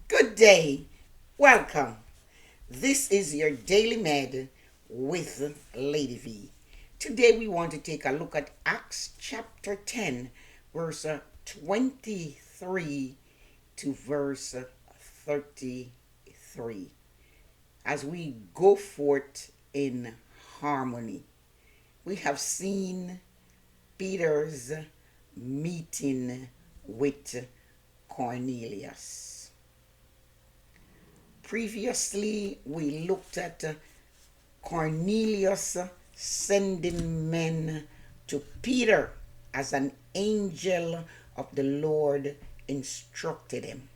Good day. Welcome. This is your Daily Med with Lady V. Today we want to take a look at Acts chapter 10, verse 23 to verse 33. As we go forth in harmony, we have seen Peter's meeting with Cornelius. Previously, we looked at Cornelius sending men to Peter as an angel of the Lord instructed him.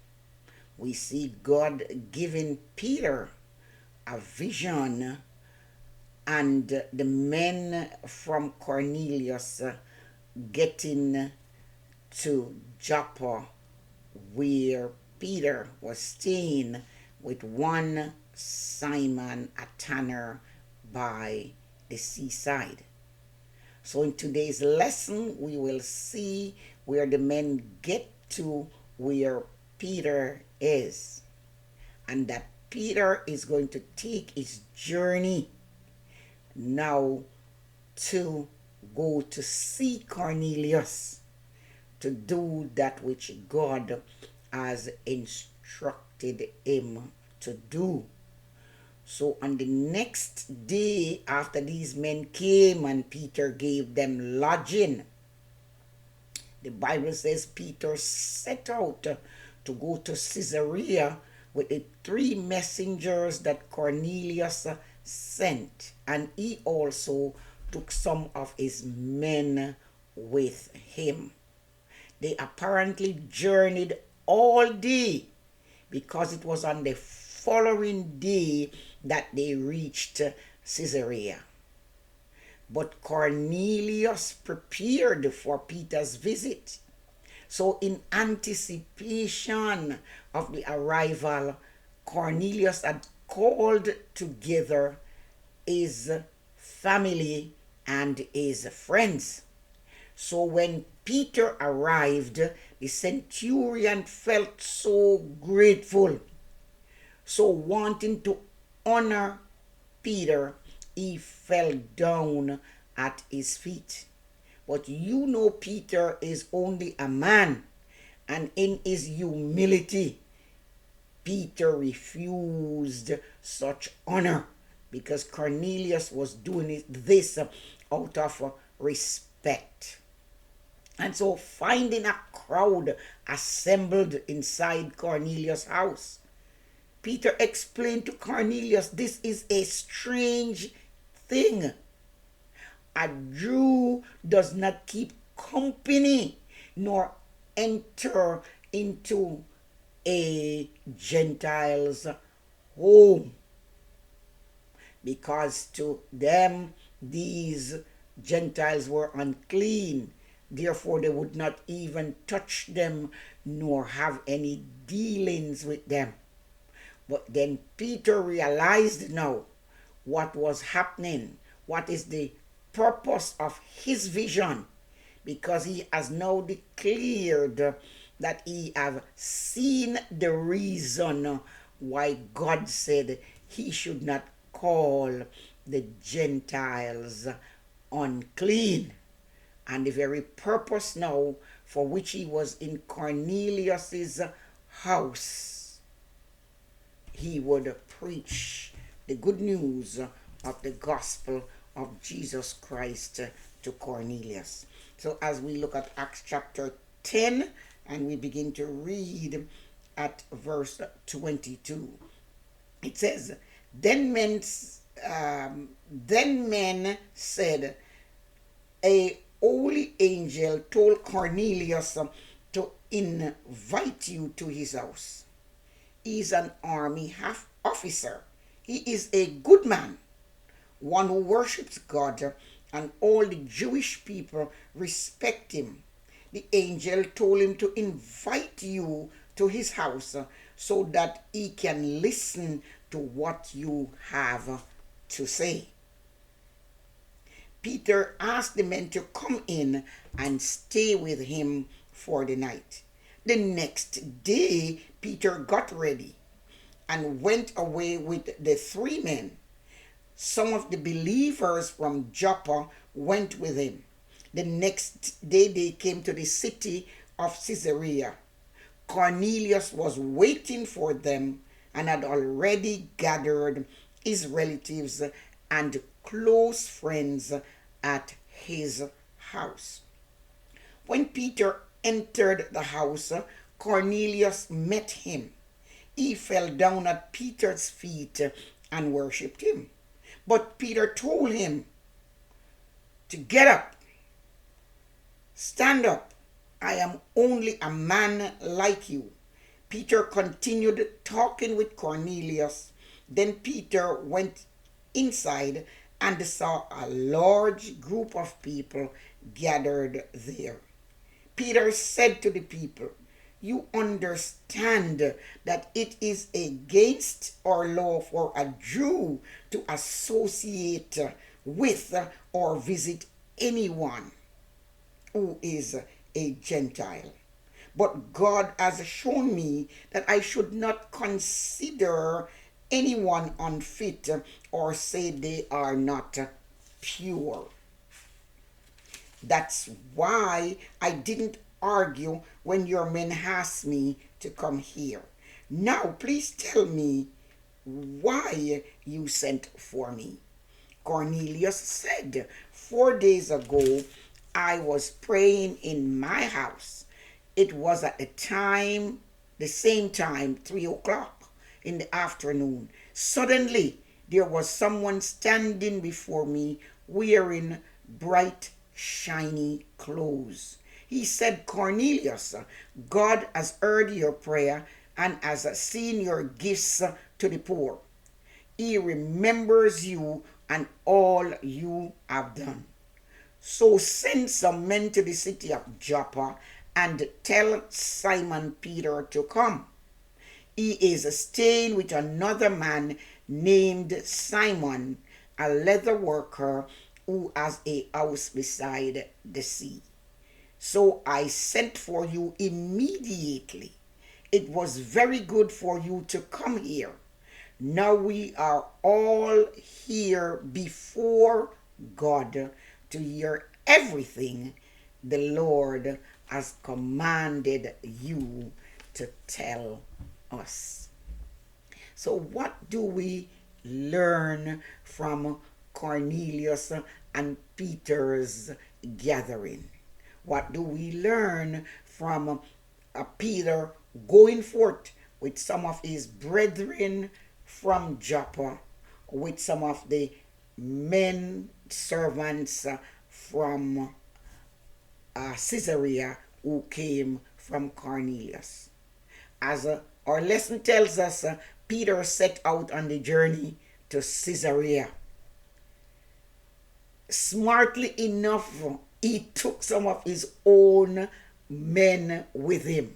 We see God giving Peter a vision and the men from Cornelius getting to Joppa, where Peter was staying with one Simon, a tanner by the seaside. So in today's lesson, we will see where the men get to where Peter is, and that Peter is going to take his journey now to go to see Cornelius to do that which God has instructed him to do. So on the next day after these men came and Peter gave them lodging, the Bible says Peter set out to go to Caesarea with the 3 messengers that Cornelius sent, and he also took some of his men with him. They apparently journeyed all day because it was on the following day that they reached Caesarea. But Cornelius prepared for Peter's visit. So in anticipation of the arrival, Cornelius had called together his family and his friends. So when Peter arrived, the centurion felt so grateful. So wanting to honor Peter, he fell down at his feet. But you know Peter is only a man, and in his humility, Peter refused such honor because Cornelius was doing this out of respect. And so finding a crowd assembled inside Cornelius' house, Peter explained to Cornelius, this is a strange thing. A Jew does not keep company nor enter into a Gentile's home, because to them these Gentiles were unclean. Therefore, they would not even touch them nor have any dealings with them. But then Peter realized now what was happening, what is the purpose of his vision, because he has now declared that he have seen the reason why God said he should not call the Gentiles unclean. And the very purpose now for which he was in Cornelius's house, he would preach the good news of the gospel of Jesus Christ to Cornelius. So as we look at Acts chapter 10 and we begin to read at verse 22, it says, Then men said, a holy angel told Cornelius to invite you to his house. He is an army half officer. He is a good man, one who worships God, and all the Jewish people respect him. The angel told him to invite you to his house so that he can listen to what you have to say. Peter asked the men to come in and stay with him for the night. The next day, Peter got ready and went away with the 3 men. Some of the believers from Joppa went with him. The next day, they came to the city of Caesarea. Cornelius was waiting for them and had already gathered his relatives and close friends at his house. When Peter entered the house, Cornelius met him. He fell down at Peter's feet and worshipped him. But Peter told him to get up, stand up. I am only a man like you. Peter continued talking with Cornelius. Then Peter went inside and saw a large group of people gathered there. Peter said to the people, "You understand that it is against our law for a Jew to associate with or visit anyone who is a Gentile. But God has shown me that I should not consider anyone unfit or say they are not pure. That's why I didn't argue when your men asked me to come here. Now, please tell me why you sent for me." Cornelius said, "4 days ago, I was praying in my house. It was at the same time, 3 o'clock in the afternoon. Suddenly, there was someone standing before me wearing bright, shiny clothes. He said, 'Cornelius, God has heard your prayer and has seen your gifts to the poor. He remembers you and all you have done. So send some men to the city of Joppa and tell Simon Peter to come. He is staying with another man named Simon, a leather worker who has a house beside the sea.' So I sent for you immediately. It was very good for you to come here. Now we are all here before God to hear everything the Lord has commanded you to tell us." So what do we learn from Cornelius and Peter's gathering? What do we learn from Peter going forth with some of his brethren from Joppa, with some of the men servants from Caesarea who came from Cornelius? As our lesson tells us, Peter set out on the journey to Caesarea. Smartly enough, he took some of his own men with him.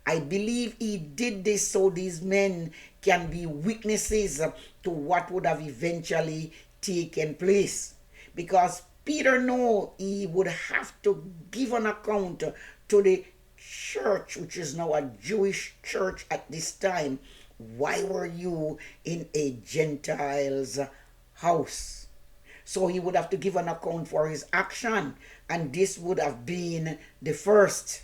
I believe he did this so these men can be witnesses to what would have eventually taken place. Because Peter knew he would have to give an account to the church, which is now a Jewish church at this time. Why were you in a Gentile's house? So he would have to give an account for his action, and this would have been the first.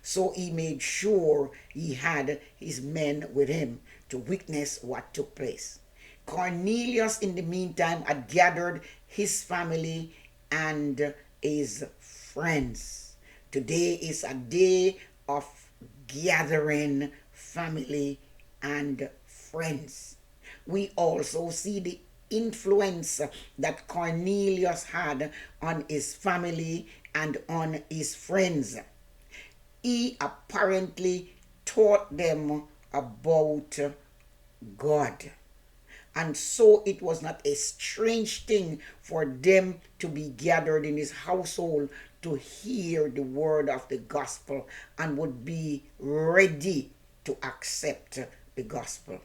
So he made sure he had his men with him to witness what took place. Cornelius, in the meantime, had gathered his family and his friends. Today is a day of gathering family and friends. We also see the influence that Cornelius had on his family and on his friends. He apparently taught them about God. And so it was not a strange thing for them to be gathered in his household to hear the word of the gospel and would be ready to accept the gospel.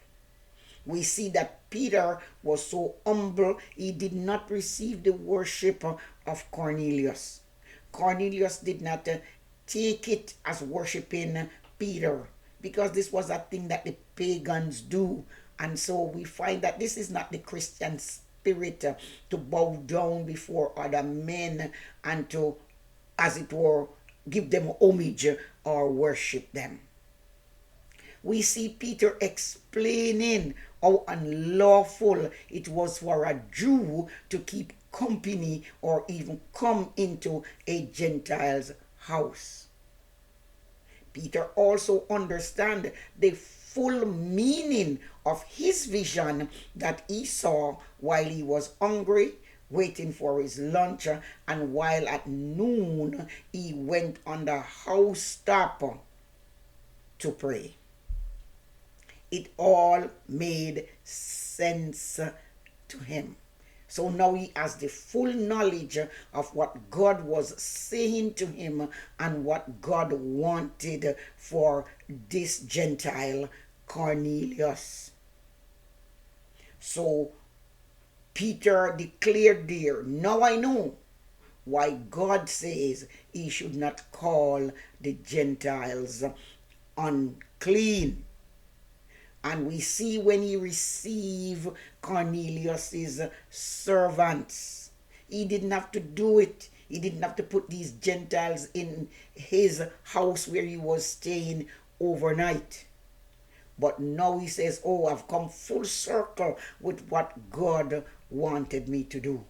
We see that Peter was so humble, he did not receive the worship of Cornelius. Cornelius did not take it as worshiping Peter, because this was a thing that the pagans do. And so we find that this is not the Christian spirit, to bow down before other men and to, as it were, give them homage or worship them. We see Peter explaining how unlawful it was for a Jew to keep company or even come into a Gentile's house. Peter also understands the full meaning of his vision that he saw while he was hungry, waiting for his lunch, and while at noon he went on the housetop to pray. It all made sense to him. So now he has the full knowledge of what God was saying to him and what God wanted for this Gentile Cornelius. So Peter declared there, now I know why God says he should not call the Gentiles unclean. And we see when he received Cornelius's servants, he didn't have to do it. He didn't have to put these Gentiles in his house where he was staying overnight. But now he says, oh, I've come full circle with what God wanted me to do.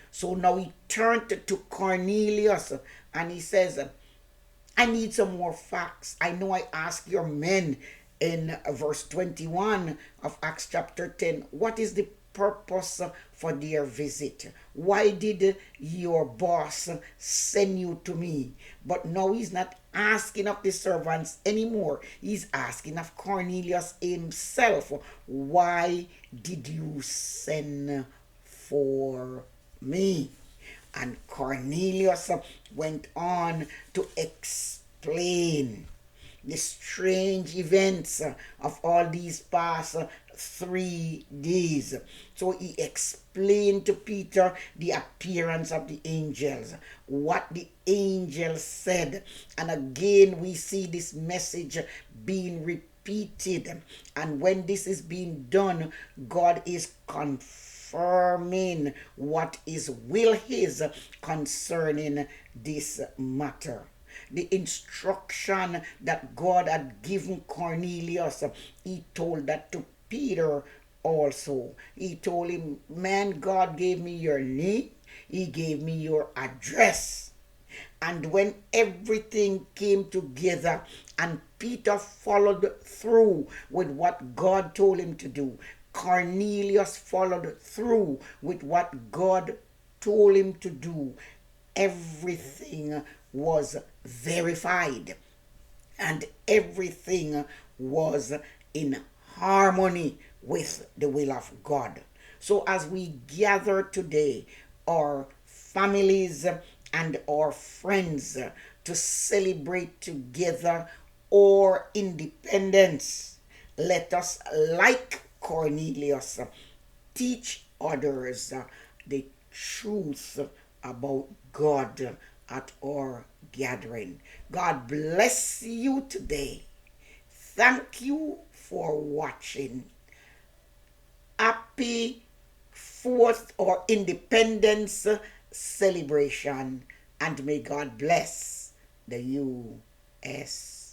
So now he turned to Cornelius and he says, I need some more facts. I know I asked your men in verse 21 of Acts chapter 10, what is the purpose for their visit? Why did your boss send you to me? But now he's not asking of the servants anymore. He's asking of Cornelius himself, why did you send for me? And Cornelius went on to explain the strange events of all these past 3 days. So he explained to Peter the appearance of the angels, what the angels said. And again, we see this message being repeated. And when this is being done, God is confirming what is will his concerning this matter. The instruction that God had given Cornelius, he told that to Peter also. He told him, man, God gave me your name. He gave me your address. And when everything came together and Peter followed through with what God told him to do, Cornelius followed through with what God told him to do, everything was verified and everything was in harmony with the will of God. So as we gather today, our families and our friends, to celebrate together our independence, let us, like Cornelius, teach others the truth about God at our gathering. God bless you today. Thank you for watching. Happy 4th or Independence celebration, and may God bless the USA.